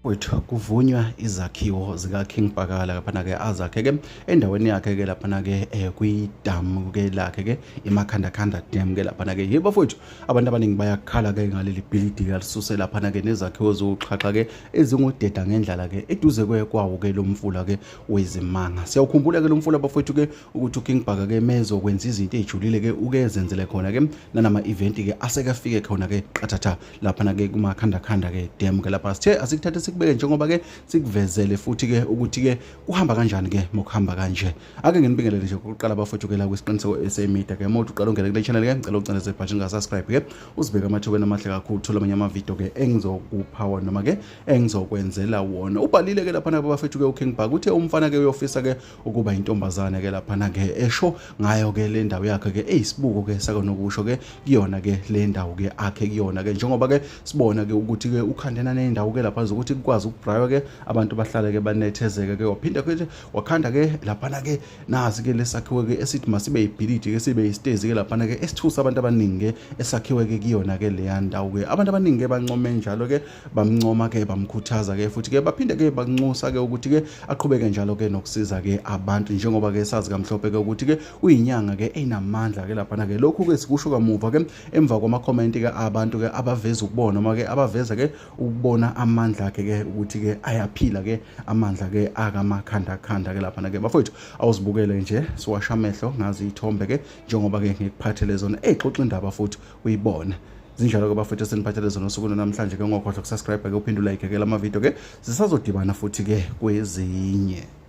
Wethu kuvunywa izakhiwo zika King Bakala laphana ke azakhe ke endaweni yakhe ke laphana ke kwidamu ke lakhe ke iMakhandakhanda Dam ke laphana ke yebo mfowethu abantu abaningi bayakhala ke ngaleli bhilidi ke lisuse laphana ke nezakhiwo zokuxhaxa ke ezingudeda ngendlala ke eduze kwawo ke lo mfula ke wezimanga. Siyawukhumbula ke lo mfula bafowethu ke ukuthi uKing Baka ke mezokwenza izinto ezijulile ke ukezenzele khona ke nanama event ke asekafike khona ke qathatha laphana ke kuMakhandakhanda ke Dam ke lapha sithe asikuthathe sikubeke njengoba ke sikuvezele futhi ke ukuthi ke uhamba kanjani ke mokuhamba kanje. Ake nginibingelele nje ukuqala bafowethu ke la kwesiqiniseko SA Media ke mothi uqala ungene kule channel ke ngicela ucindezele button nga subscribe ke uzibeke amathokweni amahle kakhulu thola amanye amavideo ke engizokupha wona noma ke engizokwenzela wona. Ubhalile ke lapha bafowethu ke uKing Baka uthe umfana ke uyofisa ke ukuba intombazane ke lapha ke esho ngayo ke le ndawo yakhe ke eyisibuko ke sakonokusho ke kuyona ke le ndawo ke akhe kuyona ke njengoba ke sibona ke ukuthi ke ukhandena nendawo ke lapha ukuthi ukwazi ukubraywa ke abantu bahlale ke banethezeke ke waphinda ke wakhanda ke laphana ke nazi ke lesakhiwe ke esithi masibe yibhilidi ke sibe yistezi ke laphana ke esithusa abantu abaningi ke esakhiwe ke kuyona ke le yandawo ke abantu abaningi ke bancome njalo ke bamncoma ke bamkhuthaza ke futhi ke baphinde ke banxusa ke ukuthi ke aqhubeke njalo ke nokusiza ke abantu njengoba ke sazi kamhlophe ke ukuthi ke uyinyanga ke enamandla ke laphana ke lokhu ke sikusho kamuva ke emva kwama comment ke abantu ke abaveza ukubona noma ke abaveza ke ukubona amandla akhe ke ukuthi ke ayaphila ke amandla ke akaMakhandakhanda ke lapha ke bafowethu awuzibukele nje siwasha amehlo ngazi ithombe ke njengoba ke ngikuphathele zona exoxa indaba futhi uyibona zinjalo ke bafowethu seniphathele zona usuku namhlanje ke ngokhohlwa ukusubscribe ke uphinde like ke lama video ke sisazodibana futhi ke kwezinye.